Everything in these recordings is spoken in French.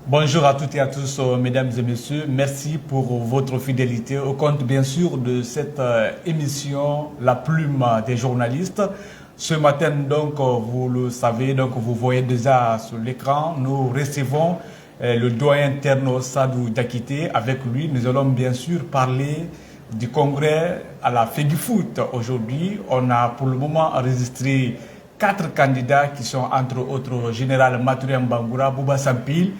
Bonjour à toutes et à tous, mesdames et messieurs. Merci pour votre fidélité au compte, bien sûr, de cette émission La Plume des journalistes. Ce matin, donc, vous le savez, donc, vous voyez déjà sur l'écran, nous recevons le doyen Terno Sadou Diakité. Avec lui, nous allons bien sûr parler du congrès à la FEGIFOOT. Aujourd'hui, on a pour le moment enregistré 4 candidats qui sont entre autres Général Mathurin Bangoura, Bouba Sampil,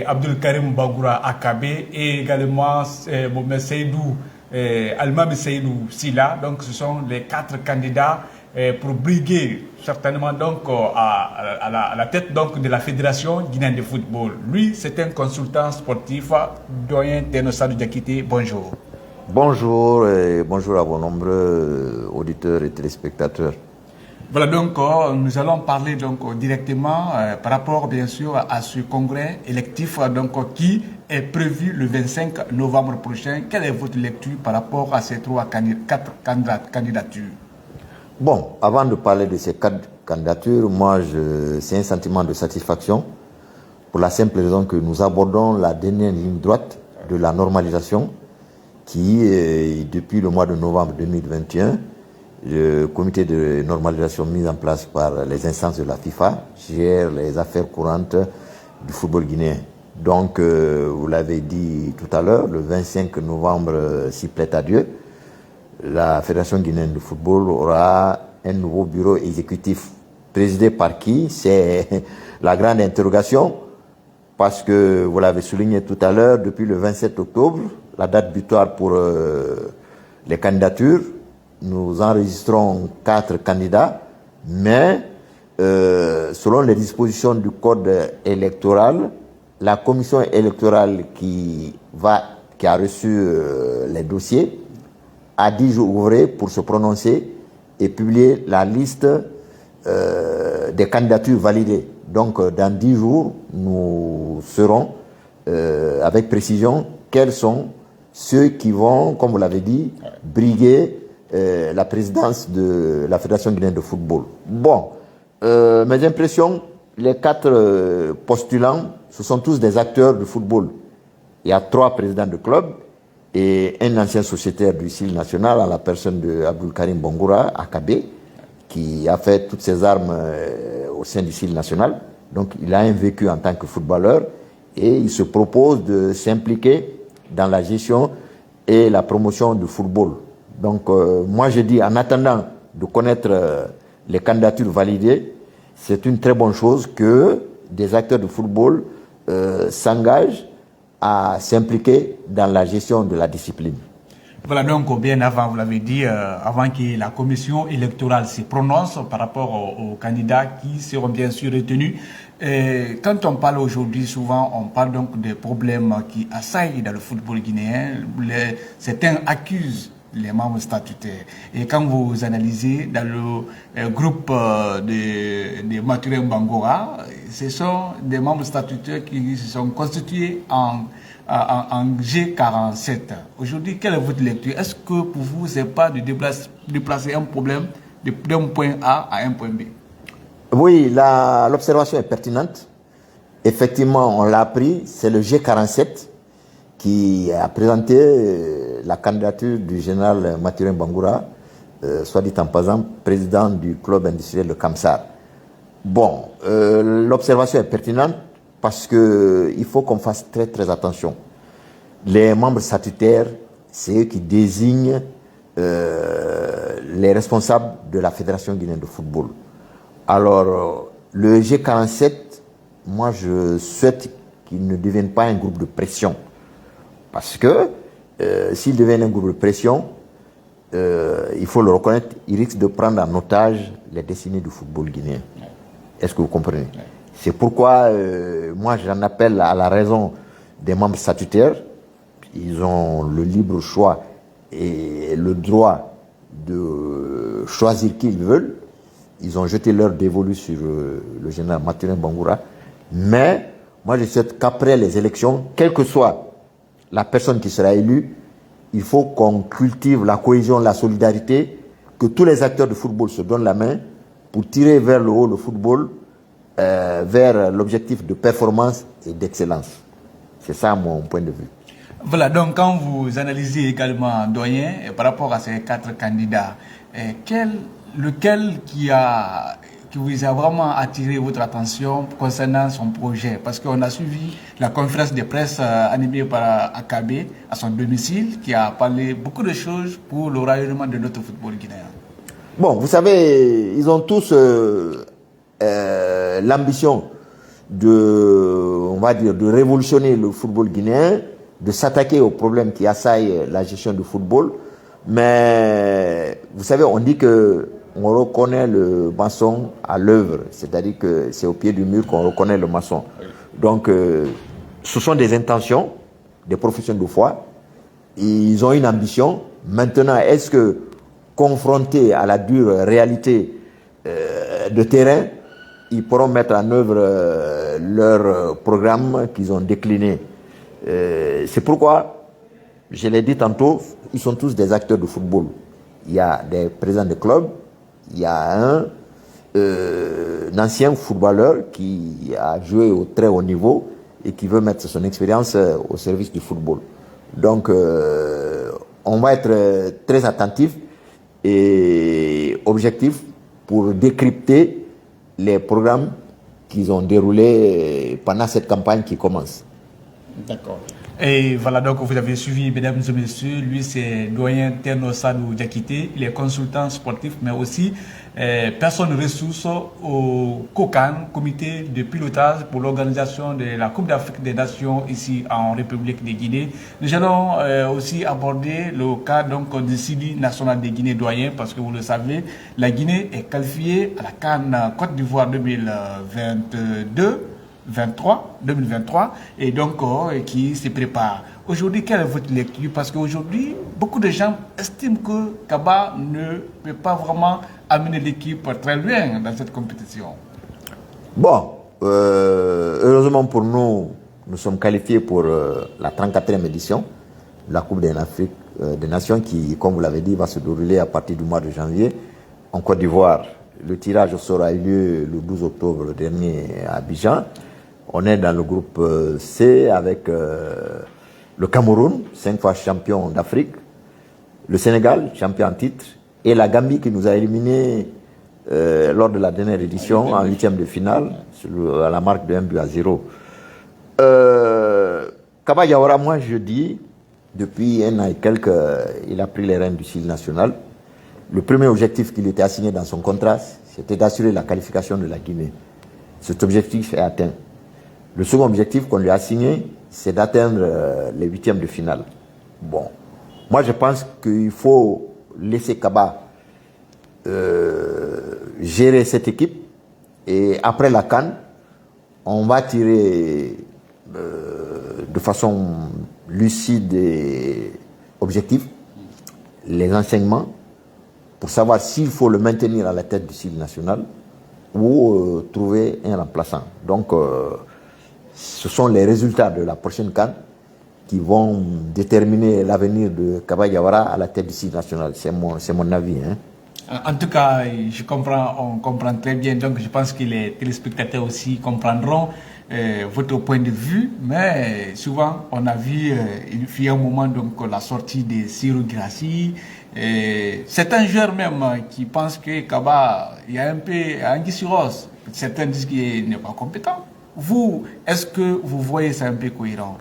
Abdul Karim Bangoura Akabe et également Mohamed Seydou, Almami Seydou Sila. Donc ce sont les 4 candidats pour briguer certainement donc à la tête donc de la Fédération guinéenne de football. Lui, c'est un consultant sportif, doyen Terno Sadou Diakité. Bonjour. Bonjour et bonjour à vos nombreux auditeurs et téléspectateurs. Voilà, donc nous allons parler donc directement par rapport bien sûr à ce congrès électif donc qui est prévu le 25 novembre prochain. Quelle est votre lecture par rapport à ces 4 candidatures? Bon, avant de parler de ces 4 candidatures, c'est un sentiment de satisfaction pour la simple raison que nous abordons la dernière ligne droite de la normalisation qui, depuis le mois de novembre 2021, le comité de normalisation mis en place par les instances de la FIFA gère les affaires courantes du football guinéen. Donc, vous l'avez dit tout à l'heure, le 25 novembre, s'y plaît à Dieu, la Fédération guinéenne de football aura un nouveau bureau exécutif. Présidé par qui? C'est la grande interrogation, parce que, vous l'avez souligné tout à l'heure, depuis le 27 octobre, la date butoir pour les candidatures, nous enregistrons 4 candidats, mais selon les dispositions du code électoral, la commission électorale qui a reçu les dossiers a 10 jours ouvrés pour se prononcer et publier la liste des candidatures validées. Donc dans 10 jours, nous saurons avec précision quels sont ceux qui vont, comme vous l'avez dit, briguer la présidence de la Fédération guinéenne de football. Bon, mes impressions, les 4 postulants, ce sont tous des acteurs du football. Il y a 3 présidents de club et un ancien sociétaire du CIL national à la personne de Abdul Karim Bangoura Akabe, qui a fait toutes ses armes au sein du CIL national. Donc il a un vécu en tant que footballeur et il se propose de s'impliquer dans la gestion et la promotion du football. Donc moi je dis, en attendant de connaître les candidatures validées, c'est une très bonne chose que des acteurs de football s'engagent à s'impliquer dans la gestion de la discipline. Voilà, donc bien avant, vous l'avez dit, avant que la commission électorale se prononce par rapport aux candidats qui seront bien sûr retenus. Quand on parle aujourd'hui, souvent, on parle donc des problèmes qui assaillent dans le football guinéen. Certains accusent les membres statutaires. Et quand vous analysez dans le groupe de Mathurin Bangoura, ce sont des membres statutaires qui se sont constitués en G47. Aujourd'hui, quelle est votre lecture? Est-ce que pour vous, ce n'est pas de déplacer un problème d'un point A à un point B? Oui, l'observation est pertinente. Effectivement, on l'a appris, c'est le G47 qui a présenté la candidature du général Mathurin Bangoura, soit dit en passant, président du club industriel de Kamsar. Bon, l'observation est pertinente parce qu'il faut qu'on fasse très très attention. Les membres statutaires, c'est eux qui désignent les responsables de la Fédération guinéenne de football. Alors, le G47, moi je souhaite qu'il ne devienne pas un groupe de pression. Parce que s'il devient un groupe de pression, il faut le reconnaître, il risque de prendre en otage les destinées du football guinéen. Est-ce que vous comprenez? C'est pourquoi moi j'en appelle à la raison des membres statutaires. Ils ont le libre choix et le droit de choisir qui ils veulent. Ils ont jeté leur dévolu sur le général Mathurin Bangoura. Mais moi je souhaite qu'après les élections, quelle que soit la personne qui sera élue, il faut qu'on cultive la cohésion, la solidarité, que tous les acteurs de football se donnent la main pour tirer vers le haut le football, vers l'objectif de performance et d'excellence. C'est ça mon point de vue. Voilà, donc quand vous analysez également, doyen, par rapport à ces 4 candidats, lequel qui vous a vraiment attiré votre attention concernant son projet? Parce qu'on a suivi la conférence de presse animée par Akabe à son domicile, qui a parlé beaucoup de choses pour le rayonnement de notre football guinéen. Bon, vous savez, ils ont tous l'ambition on va dire, de révolutionner le football guinéen, de s'attaquer aux problèmes qui assaillent la gestion du football. Mais vous savez, on dit que on reconnaît le maçon à l'œuvre, c'est-à-dire que c'est au pied du mur qu'on reconnaît le maçon. Donc, ce sont des intentions, des professions de foi. Ils ont une ambition. Maintenant, est-ce que, confrontés à la dure réalité de terrain, ils pourront mettre en œuvre leur programme qu'ils ont décliné? C'est pourquoi, je l'ai dit tantôt, ils sont tous des acteurs de football. Il y a des présidents de clubs, il y a un ancien footballeur qui a joué au très haut niveau et qui veut mettre son expérience au service du football. Donc, on va être très attentif et objectif pour décrypter les programmes qu'ils ont déroulés pendant cette campagne qui commence. D'accord. Et voilà, donc vous avez suivi, mesdames et messieurs, lui c'est doyen Terno Sadou Diakité, il est consultant sportif, mais aussi personne ressource au COCAN, comité de pilotage pour l'organisation de la Coupe d'Afrique des Nations ici en République de Guinée. Nous allons aussi aborder le cas donc du CIDI national de Guinée doyen, parce que vous le savez, la Guinée est qualifiée à la CAN Côte d'Ivoire 2023 et donc qui se prépare. Aujourd'hui, quelle est votre lecture? Parce qu'aujourd'hui, beaucoup de gens estiment que Kaba ne peut pas vraiment amener l'équipe très loin dans cette compétition. Bon, heureusement pour nous, nous sommes qualifiés pour la 34e édition de la Coupe d'Afrique des Nations qui, comme vous l'avez dit, va se dérouler à partir du mois de janvier en Côte d'Ivoire. Le tirage au sort a eu lieu le 12 octobre dernier à Abidjan. On est dans le groupe C avec le Cameroun, 5 fois champion d'Afrique, le Sénégal, champion en titre, et la Gambie qui nous a éliminés lors de la dernière édition en 8e de finale, à la marque de 1-0. Kaba Diawara, moi je dis, depuis 1 an et quelques, il a pris les rênes du CIL national. Le premier objectif qu'il était assigné dans son contrat, c'était d'assurer la qualification de la Guinée. Cet objectif est atteint. Le second objectif qu'on lui a assigné, c'est d'atteindre les 8e de finale. Bon, moi je pense qu'il faut laisser Kaba gérer cette équipe et après la CAN, on va tirer de façon lucide et objective les enseignements pour savoir s'il faut le maintenir à la tête du CIL national ou trouver un remplaçant. Donc, ce sont les résultats de la prochaine CAN qui vont déterminer l'avenir de Kaba Diawara à la tête du CIL national. C'est mon avis. Hein. En tout cas, on comprend très bien. Donc, je pense que les téléspectateurs aussi comprendront votre point de vue. Mais souvent, on a vu, il fut un moment, donc, la sortie de Cyril Grassi. Certains joueurs même qui pensent que Kaba, il y a un peu anguille sur os. Certains disent qu'il n'est pas compétent. Vous, est-ce que vous voyez ça un peu cohérent?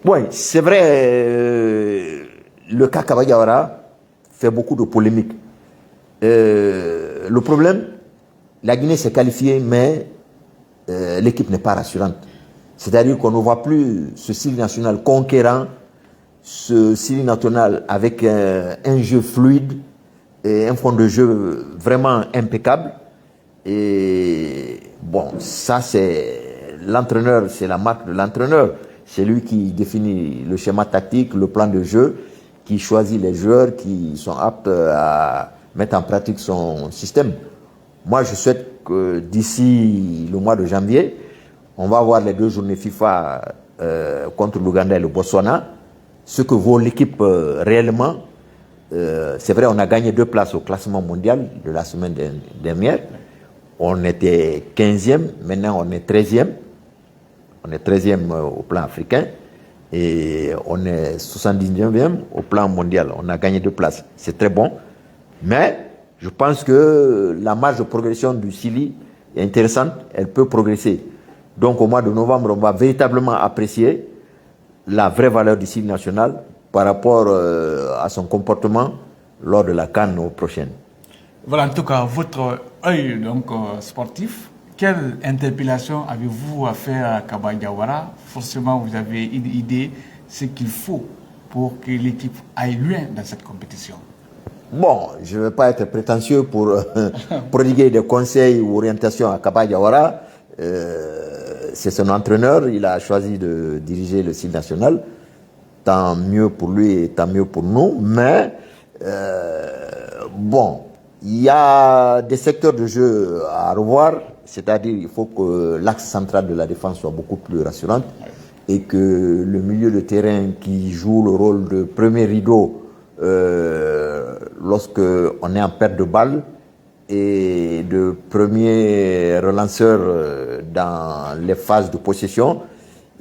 Oui, c'est vrai, le cas Kaba Diawara fait beaucoup de polémiques. Le problème, la Guinée s'est qualifiée, mais l'équipe n'est pas rassurante. C'est-à-dire qu'on ne voit plus ce CIL national conquérant, ce CIL national avec un jeu fluide et un fond de jeu vraiment impeccable. Et bon, ça c'est l'entraîneur, c'est la marque de l'entraîneur. C'est lui qui définit le schéma tactique, le plan de jeu, qui choisit les joueurs qui sont aptes à mettre en pratique son système. Moi, je souhaite que d'ici le mois de janvier, on va avoir les 2 journées FIFA contre l'Ouganda et le Botswana. Ce que vaut l'équipe réellement, c'est vrai, on a gagné 2 places au classement mondial de la semaine dernière. On était 15e, maintenant on est 13e. On est 13e au plan africain. Et on est 79e au plan mondial. On a gagné 2 places. C'est très bon. Mais je pense que la marge de progression du Chili est intéressante. Elle peut progresser. Donc au mois de novembre, on va véritablement apprécier la vraie valeur du Chili national par rapport à son comportement lors de la CAN prochaine. Voilà, en tout cas, votre œil donc, sportif, quelle interpellation avez-vous à faire à Kaba Diawara? Forcément, vous avez une idée, ce qu'il faut pour que l'équipe aille loin dans cette compétition. Bon, je ne vais pas être prétentieux pour prodiguer des conseils ou orientations à Kaba Diawara. C'est son entraîneur, il a choisi de diriger le Chili national. Tant mieux pour lui et tant mieux pour nous. Mais, bon, il y a des secteurs de jeu à revoir. C'est-à-dire qu'il faut que l'axe central de la défense soit beaucoup plus rassurant et que le milieu de terrain qui joue le rôle de premier rideau lorsque on est en perte de balle et de premier relanceur dans les phases de possession,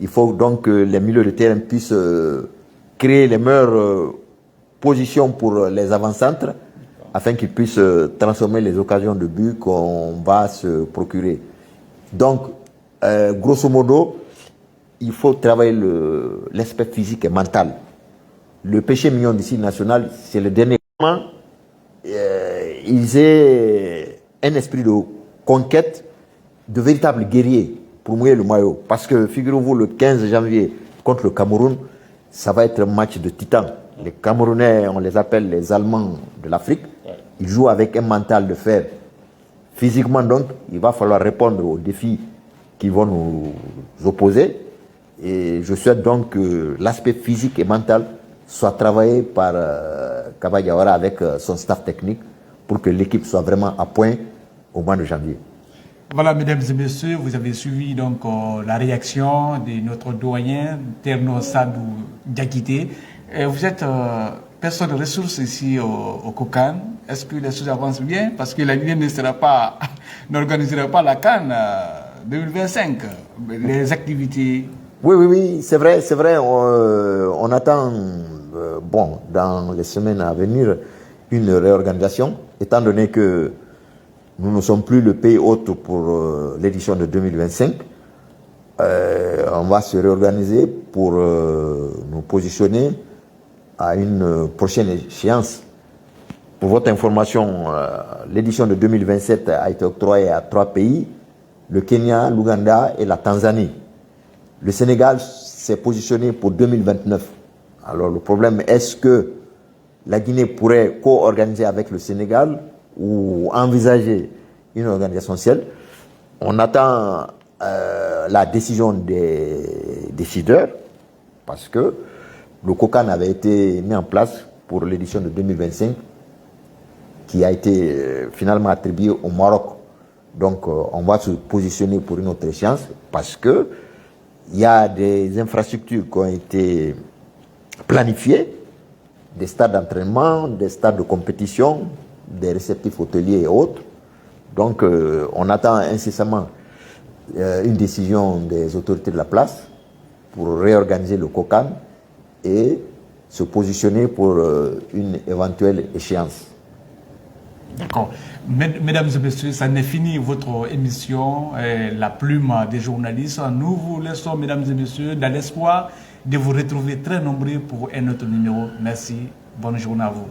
il faut donc que les milieux de terrain puissent créer les meilleures positions pour les avant-centres afin qu'ils puissent transformer les occasions de but qu'on va se procurer. Donc, grosso modo, il faut travailler l'aspect physique et mental. Le péché mignon du Chili national, c'est le dernier moment. Ils aient un esprit de conquête, de véritables guerriers pour mouiller le maillot. Parce que, figurez-vous, le 15 janvier contre le Cameroun, ça va être un match de titans. Les Camerounais, on les appelle les Allemands de l'Afrique. Ils jouent avec un mental de fer. Physiquement, donc, il va falloir répondre aux défis qui vont nous opposer. Et je souhaite donc que l'aspect physique et mental soit travaillé par Kaba Diawara avec son staff technique pour que l'équipe soit vraiment à point au mois de janvier. Voilà, mesdames et messieurs, vous avez suivi donc la réaction de notre doyen, Terno Sadou Diakité. Vous êtes personne de ressources ici au COCAN. Est-ce que les choses avancent bien? Parce que la Guinée n'organisera pas la CAN 2025. Les activités. Oui, c'est vrai. On attend, bon, dans les semaines à venir, une réorganisation, étant donné que nous ne sommes plus le pays hôte pour l'édition de 2025. On va se réorganiser pour nous positionner à une prochaine échéance. Pour votre information, l'édition de 2027 a été octroyée à 3 pays, le Kenya, l'Ouganda et la Tanzanie. Le Sénégal s'est positionné pour 2029. Alors le problème, est-ce que la Guinée pourrait co-organiser avec le Sénégal ou envisager une organisation ciel? On attend la décision des décideurs parce que le COCAN avait été mis en place pour l'édition de 2025 qui a été finalement attribué au Maroc. Donc on va se positionner pour une autre échéance parce que il y a des infrastructures qui ont été planifiées, des stades d'entraînement, des stades de compétition, des réceptifs hôteliers et autres. Donc on attend incessamment une décision des autorités de la place pour réorganiser le COCAN et se positionner pour une éventuelle échéance. D'accord. Mesdames et messieurs, ça n'est fini votre émission, La Plume des journalistes. Nous vous laissons, mesdames et messieurs, dans l'espoir de vous retrouver très nombreux pour un autre numéro. Merci. Bonne journée à vous.